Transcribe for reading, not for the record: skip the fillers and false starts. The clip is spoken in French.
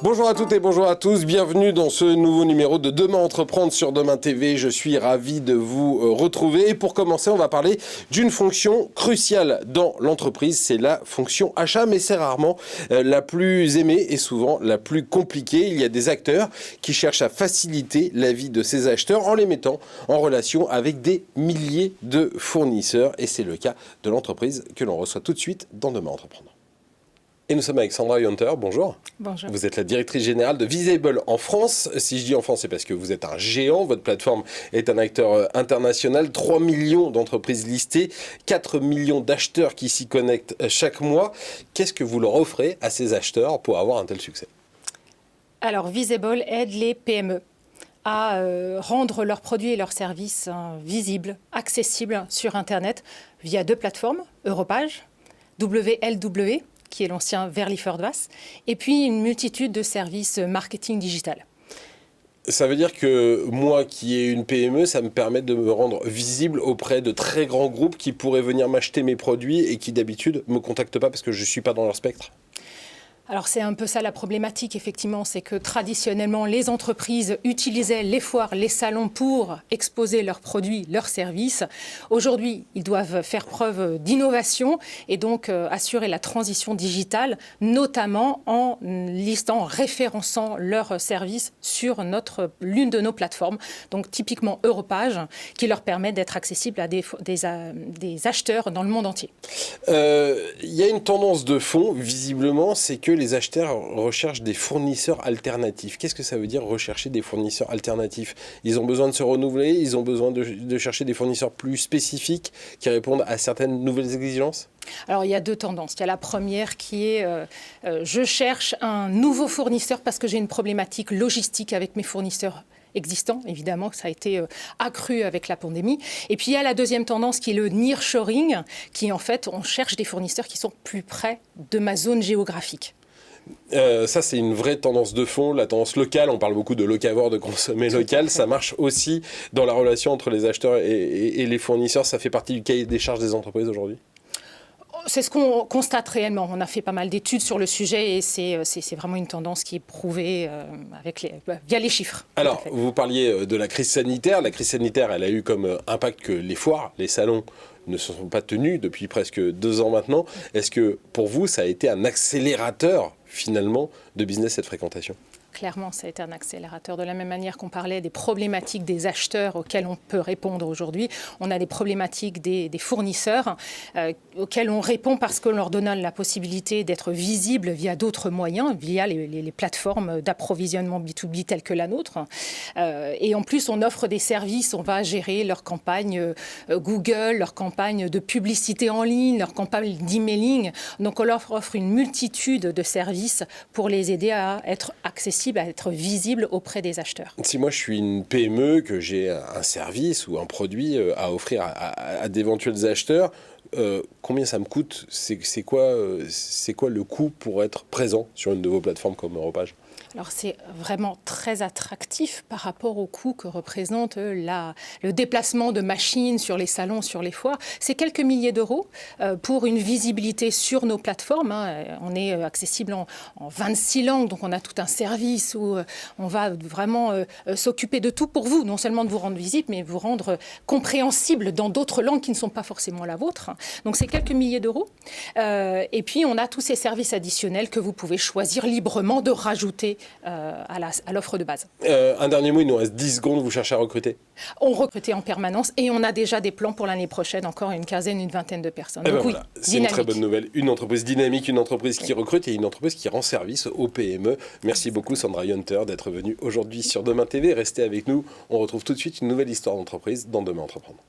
Bonjour à toutes et bonjour à tous, bienvenue dans ce nouveau numéro de Demain Entreprendre sur Demain TV. Je suis ravi de vous retrouver et pour commencer on va parler d'une fonction cruciale dans l'entreprise, c'est la fonction achat, mais c'est rarement la plus aimée et souvent la plus compliquée. Il y a des acteurs qui cherchent à faciliter la vie de ces acheteurs en les mettant en relation avec des milliers de fournisseurs et c'est le cas de l'entreprise que l'on reçoit tout de suite dans Demain Entreprendre. Et nous sommes avec Sandra Hunter, bonjour. Bonjour. Vous êtes la directrice générale de Visible en France. Si je dis en France, c'est parce que vous êtes un géant. Votre plateforme est un acteur international. 3 millions d'entreprises listées, 4 millions d'acheteurs qui s'y connectent chaque mois. Qu'est-ce que vous leur offrez à ces acheteurs pour avoir un tel succès ? Alors, Visible aide les PME à rendre leurs produits et leurs services visibles, accessibles sur Internet via 2 plateformes, Europage, WLW, qui est l'ancien Verly Fordwas, et puis une multitude de services marketing digital. Ça veut dire que moi qui ai une PME, ça me permet de me rendre visible auprès de très grands groupes qui pourraient venir m'acheter mes produits et qui d'habitude ne me contactent pas parce que je ne suis pas dans leur spectre. Alors c'est un peu ça la problématique, effectivement, c'est que traditionnellement, les entreprises utilisaient les foires, les salons pour exposer leurs produits, leurs services. Aujourd'hui, ils doivent faire preuve d'innovation et donc assurer la transition digitale, notamment en listant, en référençant leurs services sur l'une de nos plateformes, donc typiquement Europage, qui leur permet d'être accessibles à des acheteurs dans le monde entier. Il y a une tendance de fond, visiblement, c'est que les acheteurs recherchent des fournisseurs alternatifs. Qu'est-ce que ça veut dire rechercher des fournisseurs alternatifs ? Ils ont besoin de se renouveler, ils ont besoin de chercher des fournisseurs plus spécifiques qui répondent à certaines nouvelles exigences ? Alors, il y a 2 tendances. Il y a la première qui est je cherche un nouveau fournisseur parce que j'ai une problématique logistique avec mes fournisseurs existants, évidemment, ça a été accru avec la pandémie. Et puis, il y a la deuxième tendance qui est le nearshoring, qui en fait, on cherche des fournisseurs qui sont plus près de ma zone géographique. Ça, c'est une vraie tendance de fond, la tendance locale. On parle beaucoup de locavore, de consommer local. Ça marche aussi dans la relation entre les acheteurs et les fournisseurs. Ça fait partie du cahier des charges des entreprises aujourd'hui ? C'est ce qu'on constate réellement. On a fait pas mal d'études sur le sujet et c'est vraiment une tendance qui est prouvée via les chiffres. Alors, vous parliez de la crise sanitaire. La crise sanitaire, elle a eu comme impact que les foires, les salons ne se sont pas tenus depuis presque 2 ans maintenant. Est-ce que pour vous, ça a été un accélérateur finalement de business cette fréquentation ? Clairement, ça a été un accélérateur. De la même manière qu'on parlait des problématiques des acheteurs auxquelles on peut répondre aujourd'hui, on a des problématiques des fournisseurs auxquels on répond parce qu'on leur donne la possibilité d'être visibles via d'autres moyens, via les plateformes d'approvisionnement B2B telles que la nôtre. Et en plus, on offre des services, on va gérer leur campagne Google, leur campagne de publicité en ligne, leur campagne d'emailing. Donc, on leur offre une multitude de services pour les aider à être accessibles, à être visible auprès des acheteurs. Si moi je suis une PME, que j'ai un service ou un produit à offrir à d'éventuels acheteurs, combien ça me coûte ? C'est quoi le coût pour être présent sur une de vos plateformes comme Europage ? Alors c'est vraiment très attractif par rapport au coût que représente le déplacement de machines sur les salons, sur les foires. C'est quelques milliers d'euros pour une visibilité sur nos plateformes. On est accessible en 26 langues, donc on a tout un service où on va vraiment s'occuper de tout pour vous, non seulement de vous rendre visible, mais vous rendre compréhensible dans d'autres langues qui ne sont pas forcément la vôtre. Donc c'est quelques milliers d'euros. Et puis on a tous ces services additionnels que vous pouvez choisir librement de rajouter à l'offre de base. Un dernier mot, il nous reste 10 secondes, vous cherchez à recruter ? On recrute en permanence et on a déjà des plans pour l'année prochaine, encore une quinzaine, une vingtaine de personnes. Donc, oui, voilà. C'est une très bonne nouvelle. Une entreprise dynamique, une entreprise qui recrute et une entreprise qui rend service aux PME. Merci beaucoup Sandra Hunter d'être venue aujourd'hui sur Demain TV. Restez avec nous, on retrouve tout de suite une nouvelle histoire d'entreprise dans Demain Entreprendre.